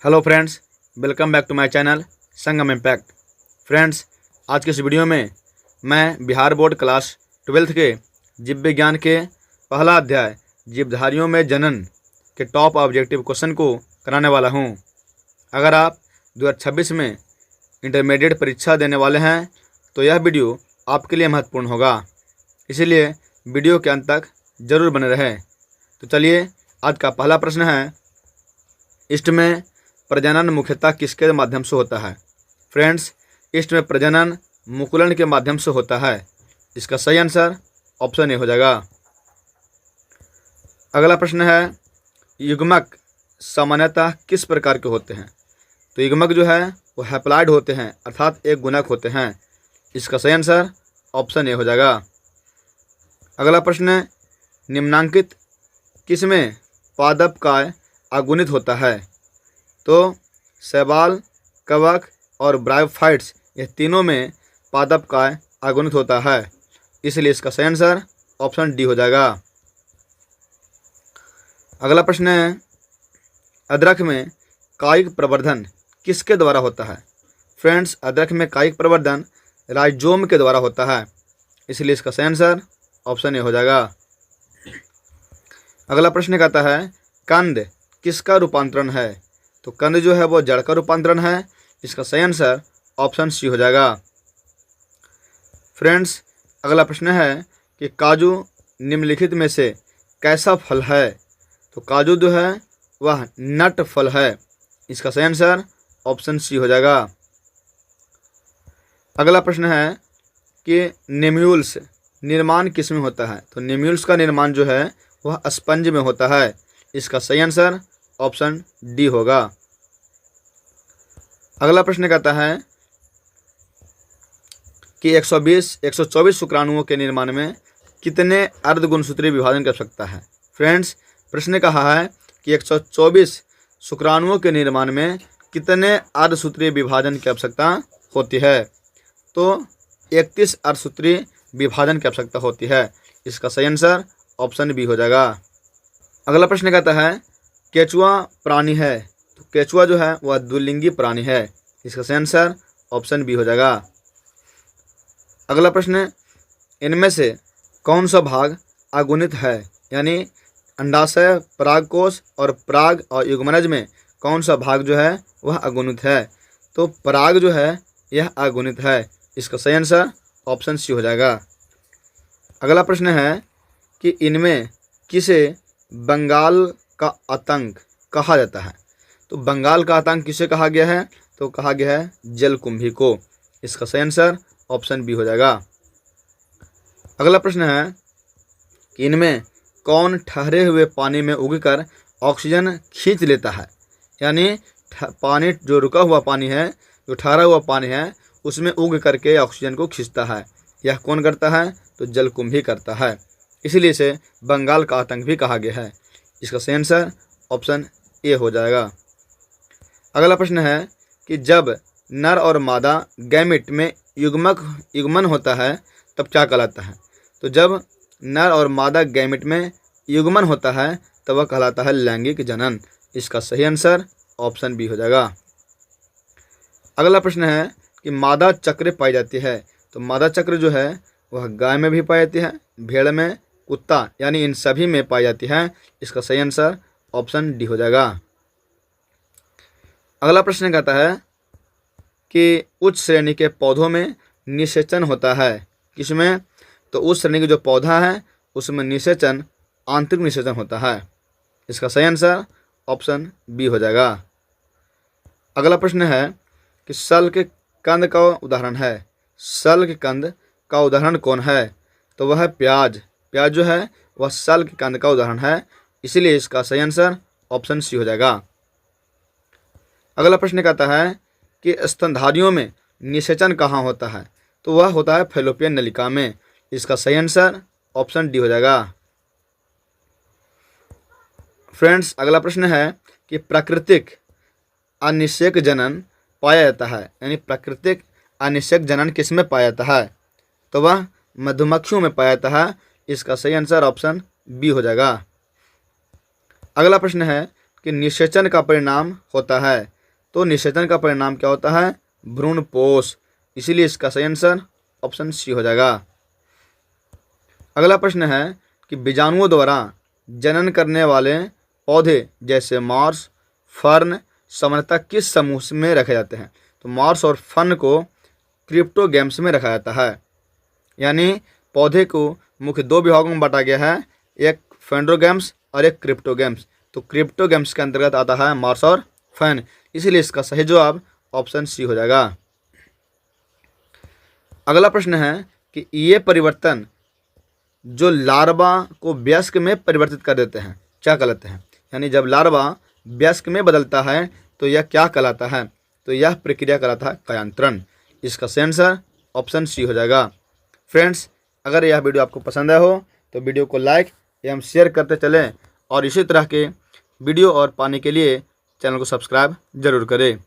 Hello friends, welcome back to my channel Sangam Impact. Friends, आज के इस वीडियो में मैं बिहार बोर्ड क्लास 12th के जीव विज्ञान के पहला अध्याय जीवधारियों में जनन के टॉप ऑब्जेक्टिव क्वेश्चन को कराने वाला हूं। अगर आप 2026 में इंटरमीडिएट परीक्षा देने वाले हैं तो यह वीडियो आपके लिए महत्वपूर्ण होगा, इसीलिए वीडियो के अंत तक ज़रूर बने रहें। तो चलिए, आज का पहला प्रश्न है, ईस्ट में प्रजनन मुख्यतः किसके माध्यम से होता है? फ्रेंड्स, ईस्ट में प्रजनन मुकुलन के माध्यम से होता है। इसका सही आंसर ऑप्शन ए हो जाएगा। अगला प्रश्न है, युग्मक सामान्यतः किस प्रकार के होते हैं? तो युग्मक जो है वो हैप्लॉइड होते हैं, अर्थात एक गुणक होते हैं। इसका सही आंसर ऑप्शन ए हो जाएगा। अगला प्रश्न है, निम्नांकित किसमें पादप काय अगुणित होता है? तो शैवाल, कवक और ब्रायोफाइट्स, ये तीनों में पादप काय अगुणित होता है, इसलिए इसका सही आंसर ऑप्शन डी हो जाएगा। अगला प्रश्न है, अदरक में कायिक प्रवर्धन किसके द्वारा होता है? फ्रेंड्स, अदरक में कायिक प्रवर्धन राइजोम के द्वारा होता है, इसलिए इसका सही आंसर ऑप्शन ए हो जाएगा। अगला प्रश्न कहता है, कंद किसका रूपांतरण है? तो कंद जो है वो जड़ का रूपांतरण है, इसका सही आंसर ऑप्शन सी हो जाएगा। फ्रेंड्स, अगला प्रश्न है कि काजू निम्नलिखित में से कैसा फल है? तो काजू जो है वह नट फल है, इसका सही आंसर ऑप्शन सी हो जाएगा। अगला प्रश्न है कि नेम्यूल्स निर्माण किस में होता है? तो नेम्यूल्स का निर्माण जो है वह स्पंज में होता है, इसका सही आंसर ऑप्शन डी होगा। अगला प्रश्न कहता है कि 124 शुक्राणुओं के निर्माण में कितने अर्धगुणसूत्रीय विभाजन की आवश्यकता है? फ्रेंड्स, प्रश्न कहा है कि 124 शुक्राणुओं के निर्माण में कितने अर्धसूत्रीय विभाजन की आवश्यकता होती है? तो 31 अर्धसूत्रीय विभाजन की आवश्यकता होती है, इसका सही आंसर ऑप्शन बी हो जाएगा। अगला प्रश्न कहता है, केचुआ प्राणी है, तो केचुआ जो है वह द्विलिंगी प्राणी है, इसका सही आंसर ऑप्शन बी हो जाएगा। अगला प्रश्न, इनमें से कौन सा भाग अगुणित है? यानी अंडाशय, परागकोश और पराग और युग्मनज में कौन सा भाग जो है वह अगुणित है? तो पराग जो है यह अगुणित है, इसका सही आंसर ऑप्शन सी हो जाएगा। अगला प्रश्न है कि इनमें किसे बंगाल का आतंक कहा जाता है? तो बंगाल का आतंक किसे कहा गया है? तो कहा गया है जलकुंभी को, इसका सही आंसर ऑप्शन बी हो जाएगा। अगला प्रश्न है कि इनमें कौन ठहरे हुए पानी में उगकर ऑक्सीजन खींच लेता है? यानी पानी जो रुका हुआ पानी है, जो ठहरा हुआ पानी है, उसमें उग करके ऑक्सीजन को खींचता है, यह कौन करता है? तो जलकुंभी करता है, इसीलिए इसे बंगाल का आतंक भी कहा गया है, इसका सही आंसर ऑप्शन ए हो जाएगा। अगला प्रश्न है कि जब नर और मादा गैमेट में युग्मन होता है तब क्या कहलाता है? तो जब नर और मादा गैमेट में युग्मन होता है तब वह कहलाता है लैंगिक जनन, इसका सही आंसर ऑप्शन बी हो जाएगा। अगला प्रश्न है कि मादा चक्र पाई जाती है, तो मादा चक्र जो है वह गाय में भी पाई जाती है, भेड़ में, कुत्ता, यानी इन सभी में पाई जाती है, इसका सही आंसर ऑप्शन डी हो जाएगा। अगला प्रश्न कहता है कि उच्च श्रेणी के पौधों में निषेचन होता है, किसमें? तो उच्च श्रेणी के जो पौधा है उसमें निषेचन आंतरिक निषेचन होता है, इसका सही आंसर ऑप्शन बी हो जाएगा। अगला प्रश्न है कि सल के कंद का उदाहरण है, सल के कंद का उदाहरण कौन है? तो वह है प्याज। प्याज जो है वह सल के कंद का उदाहरण है, इसीलिए इसका सही आंसर ऑप्शन सी हो जाएगा। अगला प्रश्न कहता है कि स्तनधारियों में निषेचन कहाँ होता है? तो वह होता है फैलोपियन नलिका में, इसका सही आंसर ऑप्शन डी हो जाएगा। फ्रेंड्स, अगला प्रश्न है कि प्राकृतिक अनिषेक जनन पाया जाता है, यानी प्राकृतिक अनिषेक जनन किस में पाया जाता है? तो वह मधुमक्खियों में पाया जाता है, इसका सही आंसर ऑप्शन बी हो जाएगा। अगला प्रश्न है कि निषेचन का परिणाम होता है, तो निषेचन का परिणाम क्या होता है? भ्रूणपोष। इसीलिए इसका सही आंसर ऑप्शन सी हो जाएगा। अगला प्रश्न है कि बीजाणुओं द्वारा जनन करने वाले पौधे जैसे मॉर्स, फर्न सामान्यतः किस समूह में रखे जाते हैं? तो मॉर्स और फर्न को क्रिप्टोगैम्स में रखा जाता है। यानी पौधे को मुख्य दो विभागों में बांटा गया है, एक फेंड्रोगैम्स और एक क्रिप्टोगैम्स। तो क्रिप्टोगैम्स के अंतर्गत आता है मॉर्स और फर्न, इसलिए इसका सही जवाब ऑप्शन सी हो जाएगा। अगला प्रश्न है कि ये परिवर्तन जो लार्वा को वयस्क में परिवर्तित कर देते हैं क्या कहलाते हैं? यानी जब लार्वा वयस्क में बदलता है तो यह क्या कहलाता है? तो यह प्रक्रिया कहलाता है कायांतरण। इसका सही आंसर ऑप्शन सी हो जाएगा। फ्रेंड्स, अगर यह वीडियो आपको पसंद आया हो तो वीडियो को लाइक एवं शेयर करते चलें और इसी तरह के वीडियो और पाने के लिए चैनल को सब्सक्राइब जरूर करें।